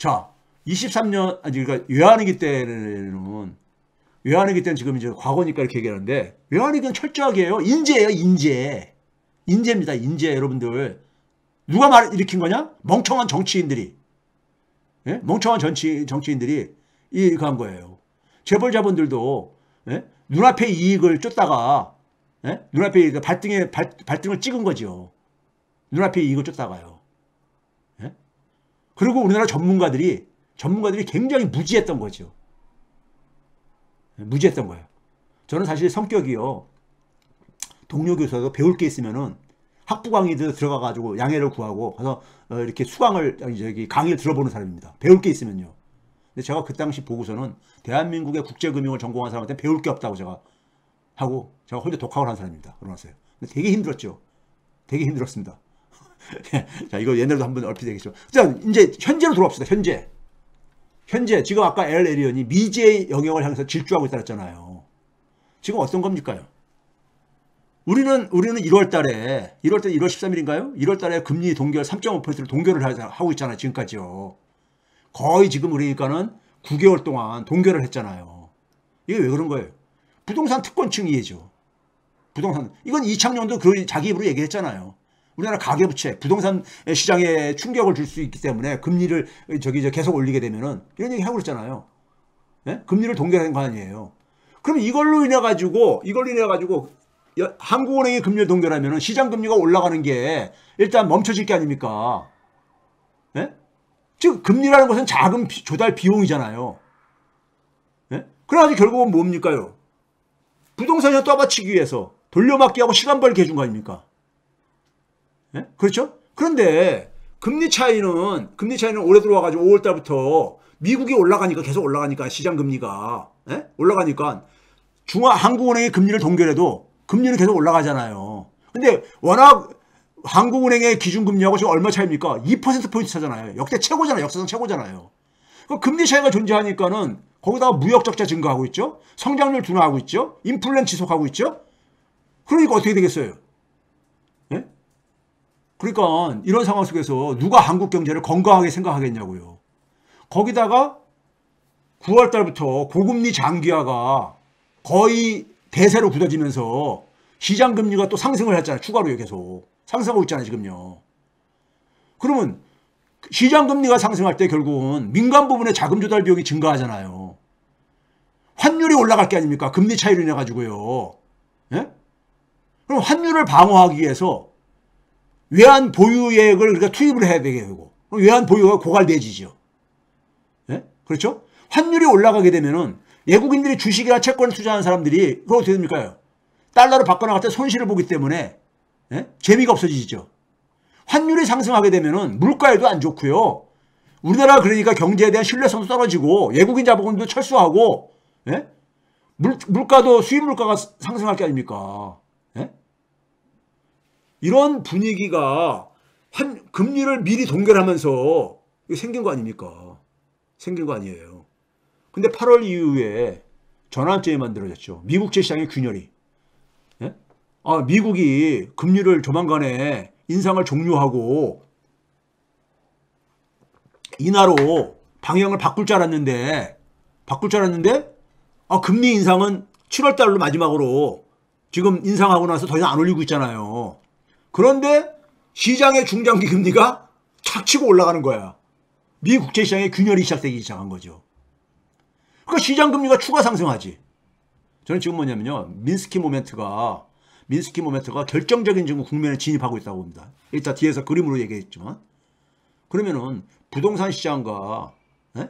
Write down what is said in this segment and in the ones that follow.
자, 23년, 아니, 그러니까 외환위기 때는 지금 이제 과거니까 이렇게 얘기하는데, 외환위기는 철저하게 해요. 인재예요, 인재. 인재입니다, 인재, 여러분들. 누가 일으킨 거냐? 멍청한 정치인들이. 예? 멍청한 정치인들이 이렇게 한 거예요. 재벌 자본들도, 예? 눈앞의 이익을 쫓다가, 예? 눈앞에 발등을 찍은 거죠. 눈앞의 이익을 쫓다가요. 예? 그리고 우리나라 전문가들이 굉장히 무지했던 거죠. 무지했던 거예요. 저는 사실 성격이요. 동료 교수도 배울 게 있으면은 학부강의도 들어가가지고 양해를 구하고 가서 이렇게 강의를 들어보는 사람입니다. 배울 게 있으면요. 근데 제가 그 당시 보고서는 대한민국의 국제금융을 전공한 사람한테 배울 게 없다고 제가 혼자 독학을 한 사람입니다. 그러놨어요. 근데 되게 힘들었죠. 되게 힘들었습니다. 자, 이거 옛날에도 한번 얼핏 얘기했죠. 자, 이제 현재로 돌아옵시다. 현재 지금 아까 엘 에리언이 미지의 영역을 향해서 질주하고 있다 했잖아요. 지금 어떤 겁니까요? 우리는 1월 13일인가요? 1월 달에 금리 동결 3.5%를 동결을 하고 있잖아요. 지금까지요. 거의 지금 그러니까는 9개월 동안 동결을 했잖아요. 이게 왜 그런 거예요? 부동산 특권층이죠. 이건 이창용도 자기 입으로 얘기했잖아요. 우리나라 가계부채, 부동산 시장에 충격을 줄 수 있기 때문에 금리를 계속 올리게 되면은 이런 얘기 하고 있잖아요. 예? 금리를 동결한 거 아니에요. 그럼 이걸로 인해 가지고 한국은행이 금리를 동결하면은 시장 금리가 올라가는 게 일단 멈춰질 게 아닙니까? 예? 즉 금리라는 것은 자금 조달 비용이잖아요. 예? 그래가지고 결국은 뭡니까요? 부동산을 떠받치기 위해서 돌려막기하고 시간 벌게 해준 거 아닙니까? 예? 그렇죠? 그런데 금리 차이는 올해 들어와가지고 5월달부터 미국이 계속 올라가니까 시장 금리가 예? 올라가니까 한국은행이 금리를 동결해도 금리는 계속 올라가잖아요. 근데 워낙 한국은행의 기준금리하고 지금 얼마 차이입니까? 2%포인트 차잖아요. 역대 최고잖아요. 역사상 최고잖아요. 그 금리 차이가 존재하니까는 거기다가 무역 적자 증가하고 있죠. 성장률 둔화하고 있죠. 인플레는 지속하고 있죠. 그러니까 어떻게 되겠어요? 예? 그러니까 이런 상황 속에서 누가 한국 경제를 건강하게 생각하겠냐고요. 거기다가 9월 달부터 고금리 장기화가 거의 대세로 굳어지면서 시장 금리가 또 상승을 했잖아요. 추가로 계속 상승하고 있잖아요. 지금요. 그러면 시장 금리가 상승할 때 결국은 민간 부분의 자금 조달 비용이 증가하잖아요. 환율이 올라갈 게 아닙니까? 금리 차이로 인해 가지고요. 예? 그럼 환율을 방어하기 위해서 외환 보유액을 우리가 투입을 해야 되고 외환 보유가 고갈돼지죠. 예? 그렇죠? 환율이 올라가게 되면은 외국인들이 주식이나 채권을 투자하는 사람들이 그거 어떻게 됩니까? 달러로 바꿔나갈 때 손실을 보기 때문에 예? 재미가 없어지죠. 환율이 상승하게 되면은 물가에도 안 좋고요. 우리나라 그러니까 경제에 대한 신뢰성도 떨어지고 외국인 자본도 철수하고 예? 물가도 수입 물가가 상승할 게 아닙니까? 예? 이런 분위기가 금리를 미리 동결하면서 생긴 거 아닙니까? 생긴 거 아니에요. 근데 8월 이후에 전환점이 만들어졌죠. 미국제 시장의 균열이. 예? 미국이 금리를 조만간에 인상을 종료하고 인하로 방향을 바꿀 줄 알았는데 금리 인상은 7월 달로 마지막으로 지금 인상하고 나서 더 이상 안 올리고 있잖아요. 그런데 시장의 중장기 금리가 착 치고 올라가는 거야. 미 국제시장의 균열이 시작되기 시작한 거죠. 그러니까 시장 금리가 추가 상승하지. 저는 지금 뭐냐면요. 민스키 모멘트가 결정적인 지금 국면에 진입하고 있다고 봅니다. 일단 뒤에서 그림으로 얘기했지만. 그러면은 부동산 시장과 예?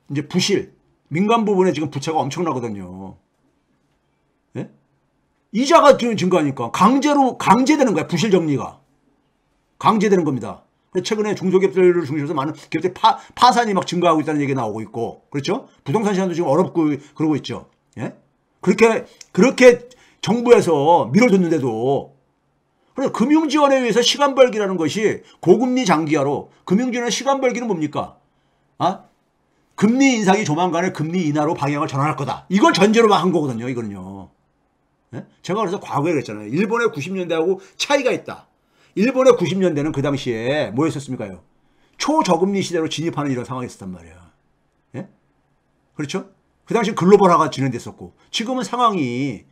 이제 부실, 민간 부분에 지금 부채가 엄청나거든요. 예? 이자가 증가하니까 강제되는 거야. 부실 정리가. 강제되는 겁니다. 최근에 중소기업들을 중심으로 많은 기업들 파산이 막 증가하고 있다는 얘기가 나오고 있고, 그렇죠? 부동산 시장도 지금 어렵고 그러고 있죠. 예? 그렇게 정부에서 밀어줬는데도, 그래서 금융지원에 의해서 시간 벌기라는 것이 고금리 장기화로, 금융지원의 시간 벌기는 뭡니까? 금리 인상이 조만간에 금리 인하로 방향을 전환할 거다. 이걸 전제로 한 거거든요, 이거는요. 예? 제가 그래서 과거에 그랬잖아요. 일본의 90년대하고 차이가 있다. 일본의 90년대는 그 당시에 뭐였었습니까요? 초저금리 시대로 진입하는 이런 상황이 있었단 말이야. 예? 그렇죠? 그 당시 글로벌화가 진행됐었고, 지금은 상황이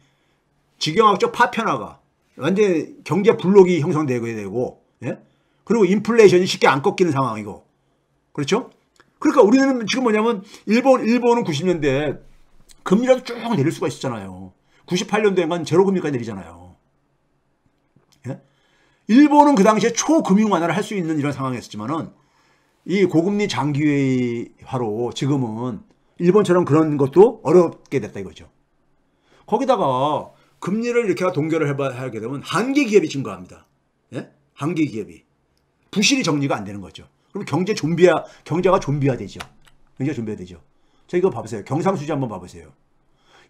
지경학적 파편화가 완전 경제 블록이 형성되고 되고, 예? 그리고 인플레이션이 쉽게 안 꺾이는 상황이고, 그렇죠? 그러니까 우리는 지금 뭐냐면 일본은 90년대 금리라도 쭉 내릴 수가 있었잖아요. 98년도에만 제로 금리까지 내리잖아요. 예? 일본은 그 당시에 초금융 완화를 할 수 있는 이런 상황이었지만은 이 고금리 장기화로 지금은 일본처럼 그런 것도 어렵게 됐다 이거죠. 거기다가 금리를 이렇게 동결을 하게 되면 한계 기업이 증가합니다. 예? 한계 기업이. 부실이 정리가 안 되는 거죠. 그럼 경제가 좀비화되죠. 경제가 좀비화되죠. 자, 이거 봐보세요. 경상수지 한번 봐보세요.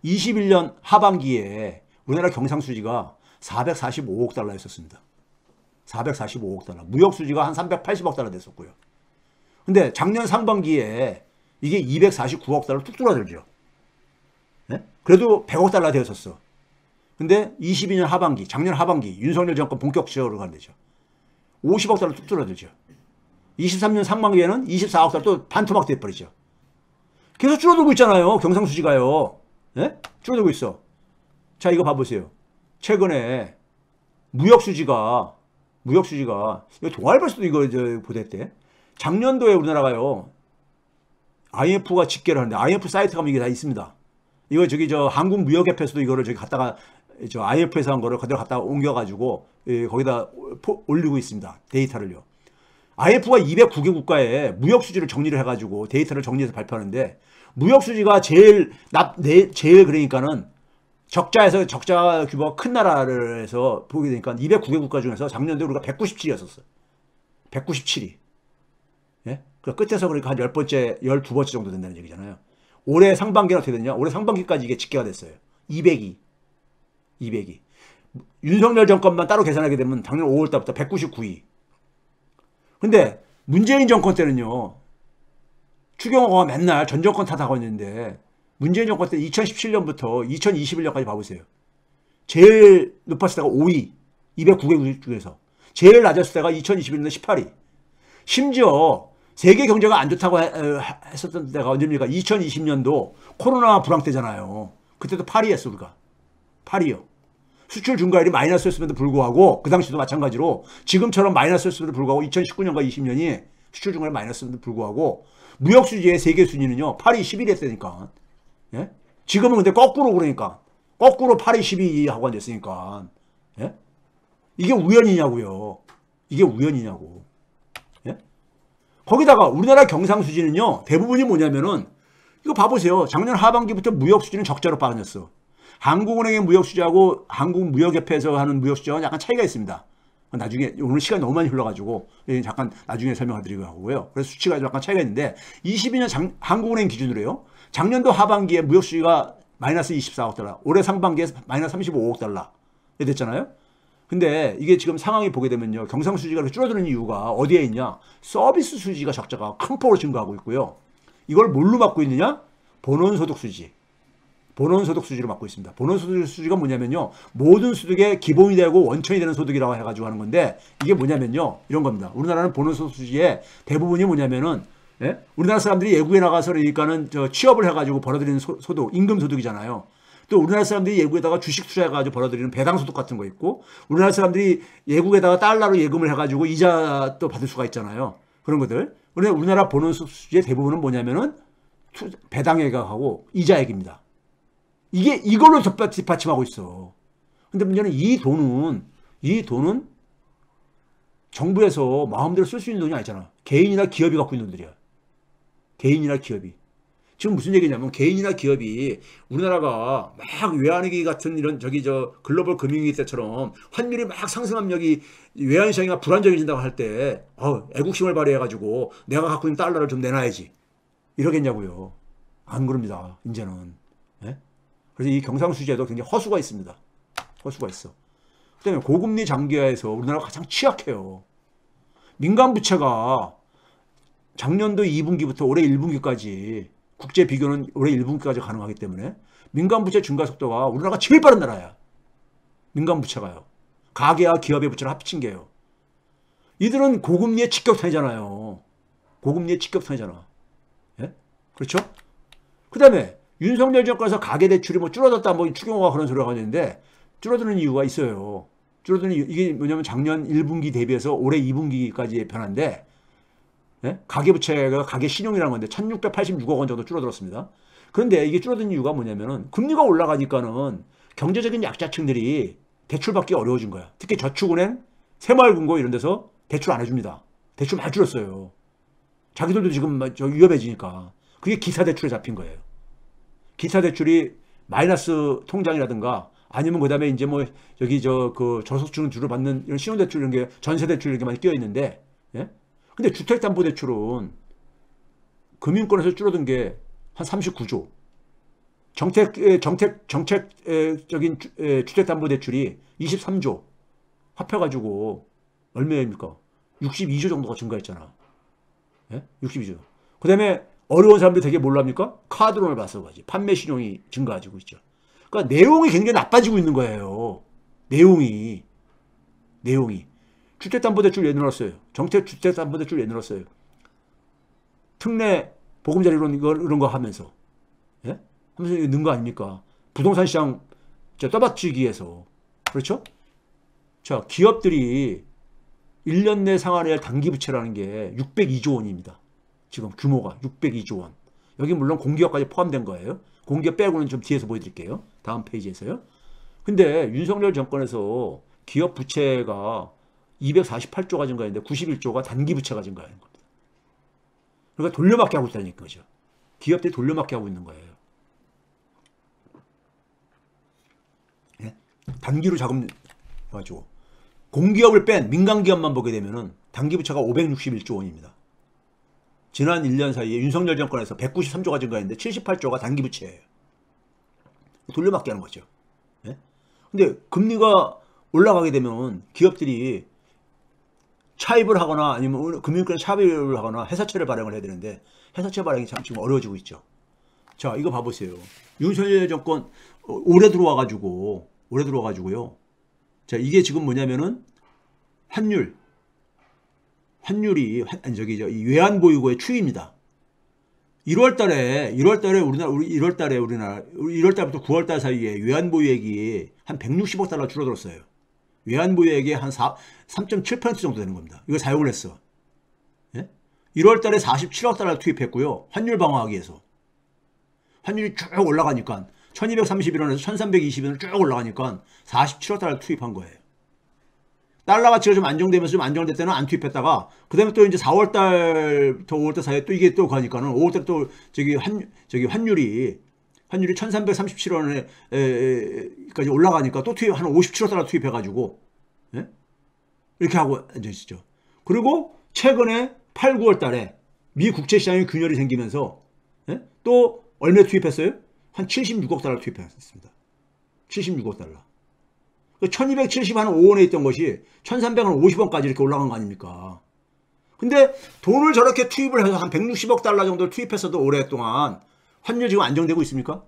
21년 하반기에 우리나라 경상수지가 445억 달러였었습니다. 445억 달러. 무역수지가 한 380억 달러 됐었고요. 근데 작년 상반기에 이게 249억 달러 뚝 줄어들죠. 네? 그래도 100억 달러 되었었어. 근데 22년 하반기, 작년 하반기 윤석열 정권 본격적으로 가는 데죠. 50억 달러 뚝 줄어들죠. 23년 상반기에는 24억 달러 또 반토막 돼버리죠. 계속 줄어들고 있잖아요. 경상수지가요. 네? 줄어들고 있어. 자, 이거 봐보세요. 최근에 무역수지가 이거 동아일보에서도 이거 보도했대. 작년도에 우리나라가요. IMF가 집계를 하는데 IMF 사이트 가면 이게 다 있습니다. 이거 한국무역협회에서도 이거를 갖다가 IMF에서 한 거를 그대로 갖다가 옮겨가지고 거기다 올리고 있습니다. 데이터를요. IMF가 209개 국가에 무역수지를 정리를 해가지고 데이터를 정리해서 발표하는데 무역수지가 제일 그러니까는 적자 규모가 큰 나라를 해서 보게 되니까 209개 국가 중에서 작년도에 우리가 197이었었어요. 197위. 예? 그 끝에서 그러니까 한 10번째, 12번째 정도 된다는 얘기잖아요. 올해 상반기는 어떻게 됐냐? 올해 상반기까지 이게 집계가 됐어요. 202. 윤석열 정권만 따로 계산하게 되면 작년 5월 달부터 199위. 근데 문재인 정권 때는요. 추경호가 맨날 전 정권 탓하고 있는데 문재인 정권 때 2017년부터 2021년까지 봐보세요. 제일 높았을 때가 5위. 209개 중에서. 제일 낮았을 때가 2021년 18위. 심지어 세계 경제가 안 좋다고 했었던 때가 언제입니까? 2020년도 코로나 불황 때잖아요. 그때도 8위였어 우리가. 8위요. 수출 증가율이 마이너스였음에도 불구하고 그 당시도 마찬가지로 지금처럼 마이너스였음에도 불구하고 2019년과 20년이 수출 증가율이 마이너스였음에도 불구하고 무역수지의 세계 순위는요. 8위 11위 했다니까. 예? 지금은 근데 거꾸로 그러니까. 거꾸로 8위 12위 하고 앉았으니까. 예? 이게 우연이냐고요. 이게 우연이냐고. 예? 거기다가 우리나라 경상수지는요. 대부분이 뭐냐면은 이거 봐보세요. 작년 하반기부터 무역수지는 적자로 빠졌어. 한국은행의 무역수지하고 한국무역협회에서 하는 무역수지와 약간 차이가 있습니다. 나중에 오늘 시간이 너무 많이 흘러가지고 잠깐 나중에 설명드리고 하고요. 그래서 수치가 약간 차이가 있는데 22년 한국은행 기준으로요. 작년도 하반기에 무역수지가 마이너스 24억 달러, 올해 상반기에 마이너스 35억 달러 됐잖아요. 근데 이게 지금 상황이 보게 되면요. 경상수지가 줄어드는 이유가 어디에 있냐. 서비스 수지가 적자가 큰 폭으로 증가하고 있고요. 이걸 뭘로 막고 있느냐. 본원소득수지. 본원소득수지로 막고 있습니다. 본원소득수지가 뭐냐면요. 모든 소득의 기본이 되고 원천이 되는 소득이라고 해가지고 하는 건데 이게 뭐냐면요. 이런 겁니다. 우리나라는 본원소득수지의 대부분이 뭐냐면은 예? 우리나라 사람들이 외국에 나가서 그러니까는 취업을 해가지고 벌어들이는 소득, 임금소득이잖아요. 또 우리나라 사람들이 외국에다가 주식 투자해가지고 벌어들이는 배당소득 같은 거 있고 우리나라 사람들이 외국에다가 달러로 예금을 해가지고 이자 또 받을 수가 있잖아요. 그런 것들. 우리나라 본원소득수지의 대부분은 뭐냐면은 배당액하고 이자액입니다. 이걸로 뒷받침하고 있어. 근데 문제는 이 돈은 정부에서 마음대로 쓸 수 있는 돈이 아니잖아. 개인이나 기업이 갖고 있는 돈들이야. 개인이나 기업이. 지금 무슨 얘기냐면 개인이나 기업이 우리나라가 막 외환위기 같은 이런 글로벌 금융위기 때처럼 환율이 막 상승하면 여기 외환시장이 불안정해진다고 할 때 애국심을 발휘해가지고 내가 갖고 있는 달러를 좀 내놔야지. 이러겠냐고요. 안 그럽니다. 이제는. 네? 그래서 이 경상수지에도 굉장히 허수가 있습니다. 허수가 있어. 그다음에 고금리 장기화에서 우리나라가 가장 취약해요. 민간 부채가 작년도 2분기부터 올해 1분기까지 국제 비교는 올해 1분기까지 가능하기 때문에 민간 부채 증가 속도가 우리나라가 제일 빠른 나라야. 민간 부채가요. 가계와 기업의 부채를 합친 게요. 이들은 고금리에 직격탄이잖아요. 고금리의 직격탄이잖아. 예? 그렇죠? 그 다음에 윤석열 정권에서 가계대출이 뭐 줄어들었다 뭐 추경호가 그런 소리가 하는데 줄어드는 이유가 있어요. 줄어드는 이게 뭐냐면 작년 1분기 대비해서 올해 2분기까지의 변화인데 예? 가계부채가 가계신용이라는 건데 1686억 원 정도 줄어들었습니다. 그런데 이게 줄어든 이유가 뭐냐면은 금리가 올라가니까는 경제적인 약자층들이 대출받기 어려워진 거야. 특히 저축은행, 새마을금고 이런 데서 대출 안 해줍니다. 대출 많이 줄였어요. 자기들도 지금 위험해지니까. 그게 기사대출에 잡힌 거예요. 기사대출이 마이너스 통장이라든가 아니면 그 다음에 이제 뭐 여기 그 저소득층 주로 받는 이런 신용대출 이런 게 전세대출 이런 게 많이 끼어 있는데 예? 근데 주택담보대출은 금융권에서 줄어든 게 한 39조. 정책적인 주택담보대출이 23조. 합해가지고 얼마입니까? 62조 정도가 증가했잖아. 예? 62조. 그 다음에 어려운 사람들이 되게 몰랍니까? 카드론을 봐서 가지. 판매 신용이 증가하고 있죠. 그러니까 내용이 굉장히 나빠지고 있는 거예요. 내용이. 주택담보대출 내놓았어요. 주택담보대출 내놓았어요. 특례 보금자리 이런 거 하면서. 예? 하면서 넣은 거 아닙니까? 부동산 시장 떠받치기 위해서. 그렇죠? 자, 기업들이 1년 내 상환해야 할 단기부채라는 게 602조 원입니다. 지금 규모가 602조 원. 여기 물론 공기업까지 포함된 거예요. 공기업 빼고는 좀 뒤에서 보여드릴게요. 다음 페이지에서요. 근데 윤석열 정권에서 기업 부채가 248조가 증가했는데 91조가 단기부채가 증가하는 겁니다. 그러니까 돌려막기 하고 있다는 거죠. 기업들이 돌려막기 하고 있는 거예요. 예? 단기로 자금 가지고 공기업을 뺀 민간기업만 보게 되면은 단기부채가 561조 원입니다. 지난 1년 사이에 윤석열 정권에서 193조가 증가했는데 78조가 단기부채예요. 돌려막기 하는 거죠. 예? 근데 금리가 올라가게 되면 기업들이 차입을 하거나 아니면 금융권 차입을 하거나 회사채를 발행을 해야 되는데 회사채 발행이 참 지금 어려워지고 있죠. 자, 이거 봐보세요. 윤석열 정권 올해 들어와가지고요. 자, 이게 지금 뭐냐면은 환율이 이 외환보유고의 추이입니다. 1월달에 우리나라 1월달부터 9월달 사이에 외환보유액이 한 160억 달러 줄어들었어요. 외환보유액이 한 3.7% 정도 되는 겁니다. 이거 사용을 했어. 예? 1월달에 47억 달러 투입했고요. 환율 방어하기 위해서. 환율이 쭉 올라가니까 1231원에서 1320원을 쭉 올라가니까 47억 달러 투입한 거예요. 달러 가치가 좀 안정되면서 좀 안정될 때는 안 투입했다가 그 다음에 또 이제 4월달부터 5월달 사이에 또 이게 또 가니까는 5월달 또 환율이 1337원에까지 올라가니까 또 한 57억 달러 투입해가지고 예? 이렇게 하고 앉아있었죠. 그리고 최근에 8, 9월 달에 미 국채시장에 균열이 생기면서 예? 또 얼마 투입했어요? 한 76억 달러 투입했습니다. 76억 달러. 1275원에 있던 것이 1350원까지 이렇게 올라간 거 아닙니까? 근데 돈을 저렇게 투입을 해서 한 160억 달러 정도를 투입했어도 오랫동안 환율 지금 안정되고 있습니까?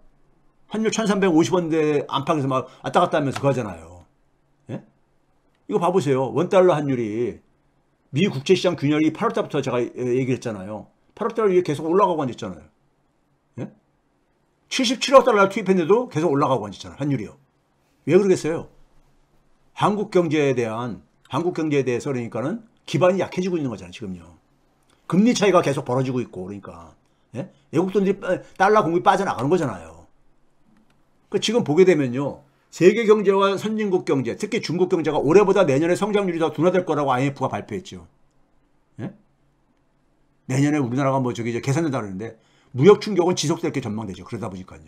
환율 1350원대 안팎에서 막 왔다 갔다 하면서 그러잖아요. 예? 이거 봐보세요. 원달러 환율이 미 국채시장 균열이 8월달부터 제가 얘기를 했잖아요. 8월달에 계속 올라가고 앉았잖아요. 예? 77억 달러 투입했는데도 계속 올라가고 앉았잖아요. 환율이요. 왜 그러겠어요? 한국 경제에 대해서 그러니까는 기반이 약해지고 있는 거잖아요. 지금요. 금리 차이가 계속 벌어지고 있고 그러니까. 예? 외국 돈들이 달러 공급이 빠져나가는 거잖아요. 그러니까 지금 보게 되면요. 세계 경제와 선진국 경제, 특히 중국 경제가 올해보다 내년에 성장률이 더 둔화될 거라고 IMF가 발표했죠. 예? 내년에 우리나라가 뭐 개선된다 그러는데 무역 충격은 지속될 게 전망되죠. 그러다 보니까요.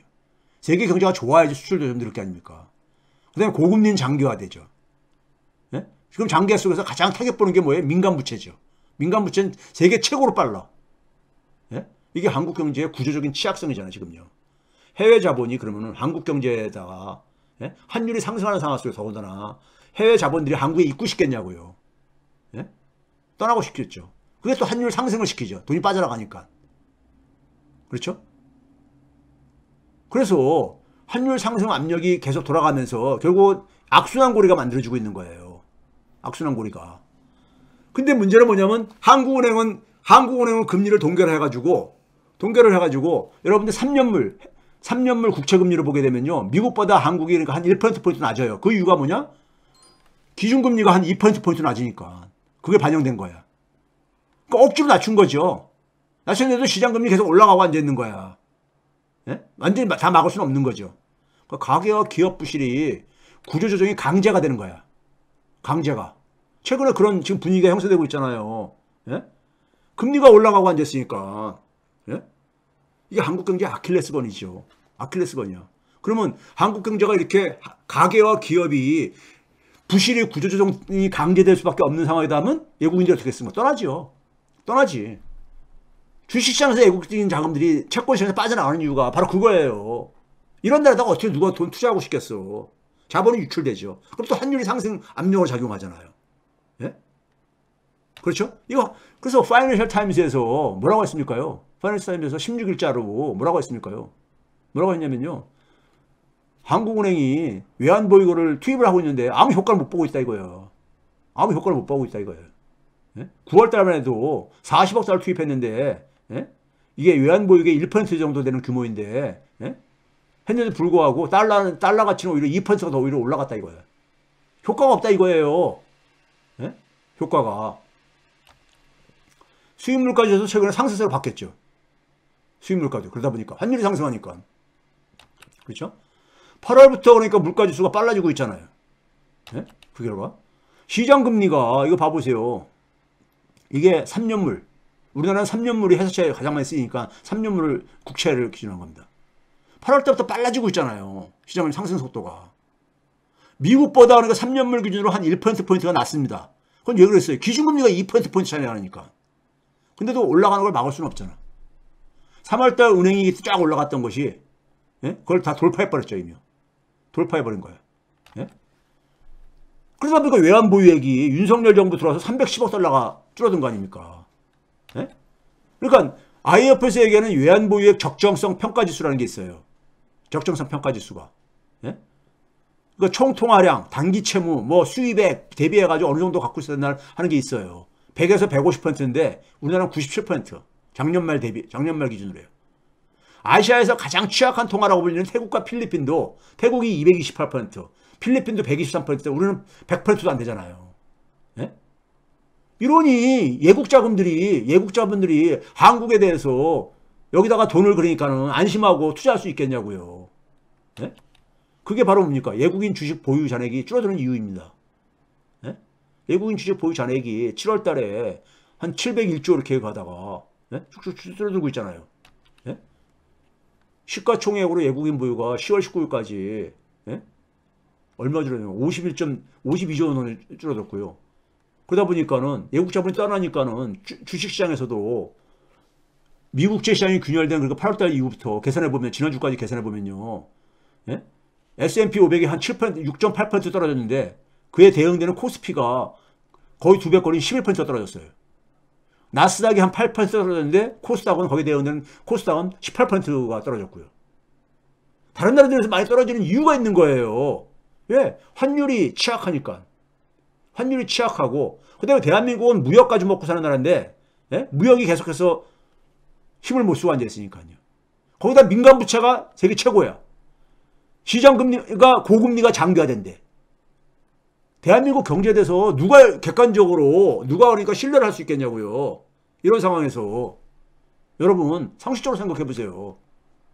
세계 경제가 좋아야지 수출도 좀 늘 게 아닙니까? 그 다음에 고금리는 장기화되죠. 예? 지금 장기화 속에서 가장 타격 보는 게 뭐예요? 민간 부채죠. 민간 부채는 세계 최고로 빨라. 예? 이게 한국 경제의 구조적인 취약성이잖아요, 지금요. 해외 자본이 그러면은 한국 경제에다가 예? 환율이 상승하는 상황 속에서 더군다나 해외 자본들이 한국에 입고 싶겠냐고요. 예? 떠나고 싶겠죠. 그게 또 환율 상승을 시키죠. 돈이 빠져나가니까. 그렇죠? 그래서 환율 상승 압력이 계속 돌아가면서 결국 악순환 고리가 만들어지고 있는 거예요. 악순환 고리가. 근데 문제는 뭐냐면 한국은행은 한국은행은 금리를 동결을 해가지고 여러분들 3년물 국채금리를 보게 되면요. 미국보다 한국이 그러니까 한 1%포인트 낮아요. 그 이유가 뭐냐? 기준금리가 한 2%포인트 낮으니까. 그게 반영된 거야. 그러니까 억지로 낮춘 거죠. 낮췄는데도 시장금리 계속 올라가고 앉아있는 거야. 예? 완전히 다 막을 수는 없는 거죠. 그러니까 가계와 기업 부실이 구조조정이 강제가 되는 거야. 강제가. 최근에 그런 지금 분위기가 형성되고 있잖아요. 예? 금리가 올라가고 앉았으니까. 예? 이게 한국 경제의 아킬레스건이죠. 아킬레스건이야. 그러면 한국 경제가 이렇게 가계와 기업이 부실이 구조조정이 강제될 수밖에 없는 상황이다 하면 외국인들이 어떻게 했습니까? 떠나지. 주식시장에서 외국적인 자금들이 채권시장에서 빠져나가는 이유가 바로 그거예요. 이런 데다가 어떻게 누가 돈 투자하고 싶겠어. 자본이 유출되죠. 그럼 또 환율이 상승 압력을 작용하잖아요. 예? 그렇죠? 그래서 파이낸셜 타임즈에서 뭐라고 했습니까요? 파이낸셜 타임즈에서 16일자로 뭐라고 했습니까요? 뭐라고 했냐면요. 한국은행이 외환보유고를 투입을 하고 있는데 아무 효과를 못 보고 있다 이거예요. 아무 효과를 못 보고 있다 이거예요. 예? 9월 달만 해도 40억 달러 투입했는데 예? 이게 외환보유고의 1% 정도 되는 규모인데 예? 했는데도 불구하고 달러 가치는 오히려 2%가 더 오히려 올라갔다 이거예요. 효과가 없다 이거예요. 예? 효과가. 수입물가지에서 최근에 상승세로 바뀌었죠. 수입물가도. 그러다 보니까 환율이 상승하니까. 그렇죠? 8월부터 그러니까 물가지수가 빨라지고 있잖아요. 예? 그 결과. 시장금리가 이거 봐보세요. 이게 3년물. 우리나라는 3년물이 회사채에 가장 많이 쓰이니까 3년물을 국채를 기준한 겁니다. 8월 때부터 빨라지고 있잖아요. 시장금리 상승 속도가. 미국보다 그러니까 3년물 기준으로 한 1%포인트가 낮습니다. 그건 왜 그랬어요? 기준금리가 2%포인트 차이 나니까. 근데도 올라가는 걸 막을 수는 없잖아. 3월달 은행이 쫙 올라갔던 것이 예? 그걸 다 돌파해버렸죠. 이미. 돌파해버린 거야. 예? 그러다 보니까 외환보유액이 윤석열 정부 들어와서 310억 달러가 줄어든 거 아닙니까? 예? 그러니까 IMF에서 얘기하는 외환보유액 적정성 평가지수라는 게 있어요. 적정성 평가지수가. 예? 그러니까 총통화량, 단기채무, 뭐 수입액 대비해가지고 어느 정도 갖고 있어야 되나 하는 게 있어요. 100에서 150%인데 우리나라는 97%. 작년말 기준으로 해요. 아시아에서 가장 취약한 통화라고 불리는 태국과 필리핀도 태국이 228%, 필리핀도 123%인데 우리는 100%도 안 되잖아요. 예? 이러니 예국자분들이 한국에 대해서 여기다가 돈을 그러니까는 안심하고 투자할 수 있겠냐고요. 예? 그게 바로 뭡니까? 외국인 주식 보유 잔액이 줄어드는 이유입니다. 예? 외국인 주식 보유 잔액이 7월 달에 한 701조 이렇게 가다가 예? 쭉쭉 줄어들고 있잖아요. 예? 시가총액으로 외국인 보유가 10월 19일까지 예? 얼마 줄어드냐면 52조 원을 줄어들었고요. 그러다 보니까는 외국 자본이 떠나니까는 주식시장에서도 미국제 시장이 균열된 그러니까 8월달 이후부터 계산해보면 지난주까지 계산해보면요. 예? S&P 500이 한 6.8% 떨어졌는데 그에 대응되는 코스피가 거의 2배권인 11% 떨어졌어요. 나스닥이 한 8% 떨어졌는데 코스닥은 거기에 대응되는 코스닥은 18%가 떨어졌고요. 다른 나라들에서 많이 떨어지는 이유가 있는 거예요. 왜? 환율이 취약하니까. 환율이 취약하고 그다음에 대한민국은 무역 가지고 먹고 사는 나라인데 예? 무역이 계속해서 힘을 못 쓰고 앉아있으니까요. 거기다 민간 부채가 세계 최고야. 시장금리가 고금리가 장기화된대. 대한민국 경제에 대해서 누가 객관적으로 누가 그러니까 신뢰를 할 수 있겠냐고요. 이런 상황에서 여러분 상식적으로 생각해 보세요.